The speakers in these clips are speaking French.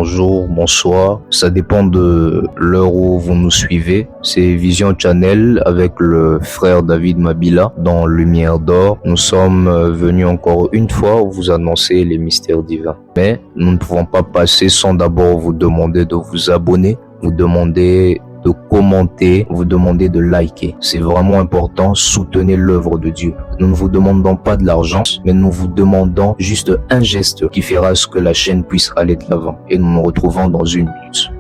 bonjour, bonsoir. Ça dépend de l'heure où vous nous suivez. C'est Vision Channel avec le frère David Mabila dans Lumière d'Or. Nous sommes venus encore une fois vous annoncer les mystères divins. Mais nous ne pouvons pas passer sans d'abord vous demander de vous abonner, vous demander de commenter, vous demander de liker. C'est vraiment important, soutenez l'œuvre de Dieu. Nous ne vous demandons pas de l'argent, mais nous vous demandons juste un geste qui fera ce que la chaîne puisse aller de l'avant. Et nous nous retrouvons dans une minute.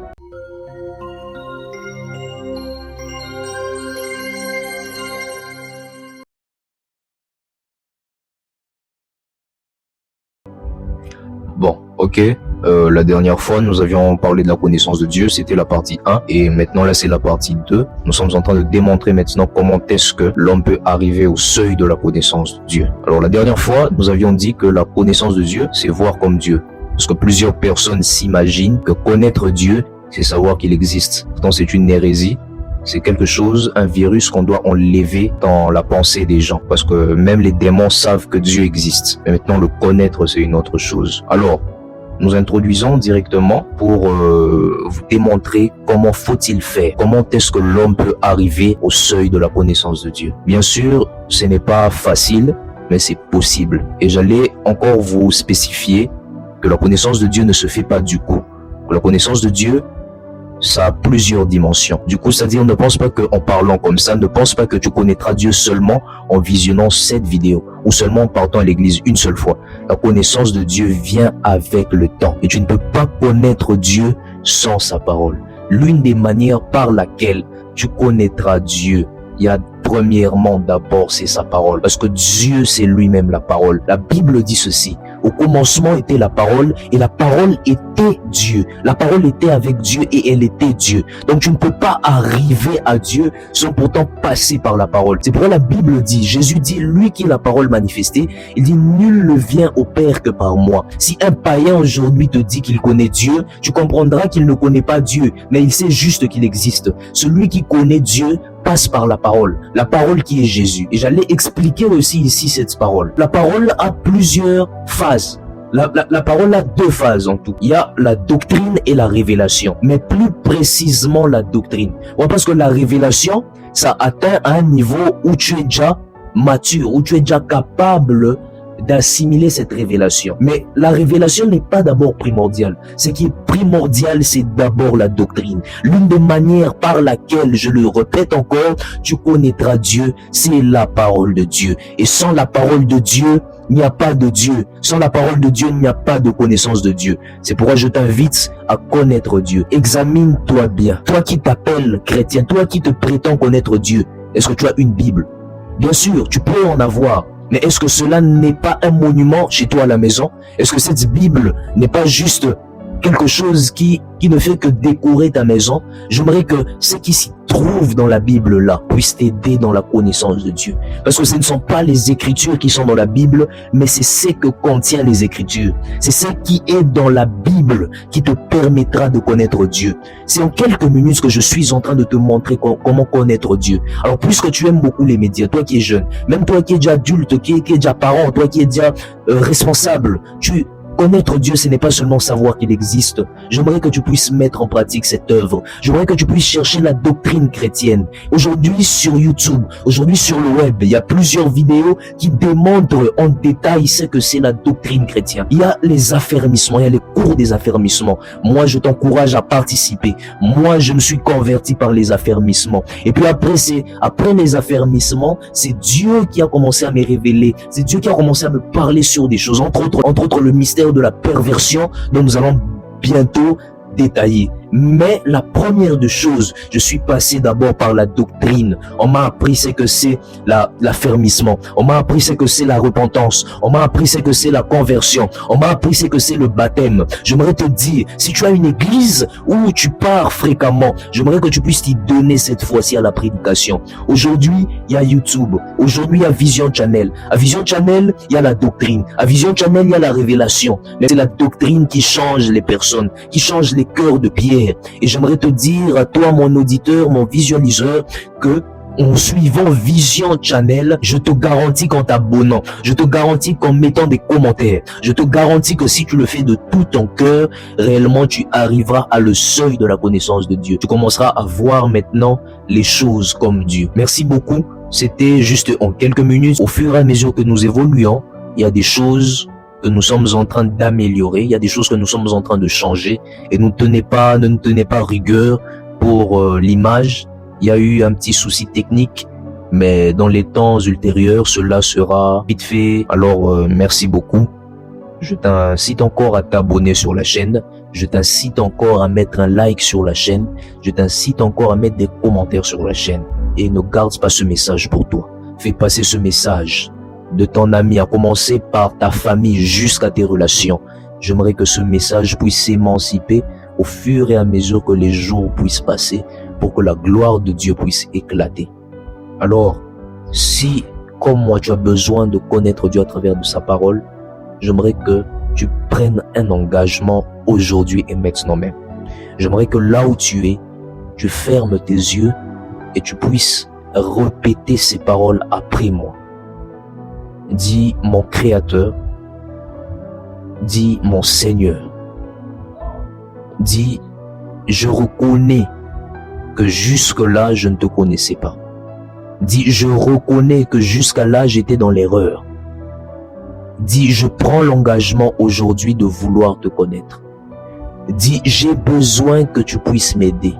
Bon, ok. La dernière fois, nous avions parlé de la connaissance de Dieu, c'était la partie 1, et maintenant là c'est la partie 2. Nous sommes en train de démontrer maintenant comment est-ce que l'homme peut arriver au seuil de la connaissance de Dieu. Alors la dernière fois, nous avions dit que la connaissance de Dieu, c'est voir comme Dieu. Parce que plusieurs personnes s'imaginent que connaître Dieu, c'est savoir qu'il existe. Pourtant c'est une hérésie. C'est quelque chose, un virus qu'on doit enlever dans la pensée des gens. Parce que même les démons savent que Dieu existe. Mais maintenant le connaître, c'est une autre chose. Alors, nous introduisons directement pour vous démontrer comment faut-il faire, comment est-ce que l'homme peut arriver au seuil de la connaissance de Dieu. Bien sûr, ce n'est pas facile, mais c'est possible. Et j'allais encore vous spécifier que la connaissance de Dieu ne se fait pas du coup. La connaissance de Dieu, ça a plusieurs dimensions. Du coup, c'est-à-dire, ne pense pas qu'en parlant comme ça, ne pense pas que tu connaîtras Dieu seulement en visionnant cette vidéo ou seulement en partant à l'église une seule fois. La connaissance de Dieu vient avec le temps et tu ne peux pas connaître Dieu sans sa parole. L'une des manières par laquelle tu connaîtras Dieu, il y a premièrement d'abord c'est sa parole, parce que Dieu c'est lui-même la parole. La Bible dit ceci: au commencement était la parole et la parole était Dieu. La parole était avec Dieu et elle était Dieu. Donc tu ne peux pas arriver à Dieu sans pourtant passer par la parole. C'est pourquoi la Bible dit, Jésus dit, lui qui est la parole manifestée, il dit nul ne vient au Père que par moi. Si un païen aujourd'hui te dit qu'il connaît Dieu, tu comprendras qu'il ne connaît pas Dieu, mais il sait juste qu'il existe. Celui qui connaît Dieu passe par la parole qui est Jésus. Et j'allais expliquer aussi ici cette parole. La parole a plusieurs phases. La parole a deux phases en tout. Il y a la doctrine et la révélation. Mais plus précisément la doctrine. Ouais, parce que la révélation, ça atteint un niveau où tu es déjà mature, où tu es déjà capable d'assimiler cette révélation. Mais la révélation n'est pas d'abord primordiale. Ce qui est primordial, c'est d'abord la doctrine. L'une des manières par laquelle, je le répète encore, tu connaîtras Dieu, c'est la parole de Dieu. Et sans la parole de Dieu, il n'y a pas de Dieu. Sans la parole de Dieu, il n'y a pas de connaissance de Dieu. C'est pourquoi je t'invite à connaître Dieu. Examine-toi bien. Toi qui t'appelles chrétien, toi qui te prétends connaître Dieu, est-ce que tu as une Bible? Bien sûr, tu peux en avoir. Mais est-ce que cela n'est pas un monument chez toi à la maison? Est-ce que cette Bible n'est pas juste quelque chose qui ne fait que décorer ta maison? J'aimerais que ce qui s'y trouve dans la Bible là puisse t'aider dans la connaissance de Dieu. Parce que ce ne sont pas les Écritures qui sont dans la Bible, mais c'est ce que contient les Écritures. C'est ce qui est dans la Bible qui te permettra de connaître Dieu. C'est en quelques minutes que je suis en train de te montrer comment connaître Dieu. Alors puisque tu aimes beaucoup les médias, toi qui es jeune, même toi qui es déjà adulte, qui est déjà parent, toi qui es déjà responsable, connaître Dieu, ce n'est pas seulement savoir qu'il existe. J'aimerais que tu puisses mettre en pratique cette œuvre. J'aimerais que tu puisses chercher la doctrine chrétienne. Aujourd'hui sur YouTube, aujourd'hui sur le web, il y a plusieurs vidéos qui démontrent en détail ce que c'est la doctrine chrétienne. Il y a les affermissements, il y a les cours des affermissements. Moi, je t'encourage à participer. Moi, je me suis converti par les affermissements. Et puis après les affermissements, c'est Dieu qui a commencé à me révéler. C'est Dieu qui a commencé à me parler sur des choses. Entre autres, le mystère de la perversion dont nous allons bientôt détailler. Mais la première des choses, je suis passé d'abord par la doctrine. On m'a appris ce que c'est l'affermissement. On m'a appris ce que c'est la repentance. On m'a appris ce que c'est la conversion. On m'a appris ce que c'est le baptême. J'aimerais te dire, si tu as une église où tu pars fréquemment, j'aimerais que tu puisses t'y donner cette fois-ci à la prédication. Aujourd'hui, il y a YouTube. Aujourd'hui, il y a Vision Channel. À Vision Channel, il y a la doctrine. À Vision Channel, il y a la révélation. Mais c'est la doctrine qui change les personnes, qui change les cœurs de pierre. Et j'aimerais te dire à toi, mon auditeur, mon visualiseur, que en suivant Vision Channel, je te garantis qu'en t'abonnant, je te garantis qu'en mettant des commentaires, je te garantis que si tu le fais de tout ton cœur, réellement tu arriveras à le seuil de la connaissance de Dieu. Tu commenceras à voir maintenant les choses comme Dieu. Merci beaucoup. C'était juste en quelques minutes. Au fur et à mesure que nous évoluons, il y a des choses que nous sommes en train d'améliorer, il y a des choses que nous sommes en train de changer, et ne nous tenez pas rigueur pour l'image. Il y a eu un petit souci technique, mais dans les temps ultérieurs, cela sera vite fait. Alors, merci beaucoup. Je t'incite encore à t'abonner sur la chaîne. Je t'incite encore à mettre un like sur la chaîne. Je t'incite encore à mettre des commentaires sur la chaîne. Et ne garde pas ce message pour toi. Fais passer ce message de ton ami, à commencer par ta famille jusqu'à tes relations. J'aimerais que ce message puisse s'émanciper au fur et à mesure que les jours puissent passer, pour que la gloire de Dieu puisse éclater. Alors, si, comme moi, tu as besoin de connaître Dieu à travers de sa parole, j'aimerais que tu prennes un engagement aujourd'hui et maintenant même. J'aimerais que là où tu es, tu fermes tes yeux et tu puisses répéter ces paroles après moi. Dis mon Créateur, dis mon Seigneur, dis je reconnais que jusque-là je ne te connaissais pas. Dis je reconnais que jusqu'à là j'étais dans l'erreur. Dis je prends l'engagement aujourd'hui de vouloir te connaître. Dis j'ai besoin que tu puisses m'aider.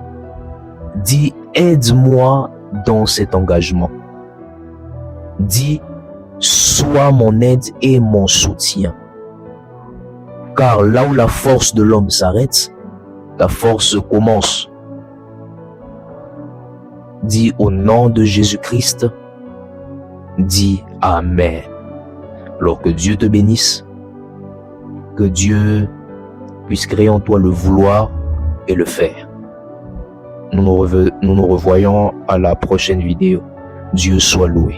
Dis aide-moi dans cet engagement. Dis sois mon aide et mon soutien. Car là où la force de l'homme s'arrête, ta force commence. Dis au nom de Jésus-Christ, dis Amen. Alors que Dieu te bénisse, que Dieu puisse créer en toi le vouloir et le faire. Nous nous revoyons à la prochaine vidéo. Dieu soit loué.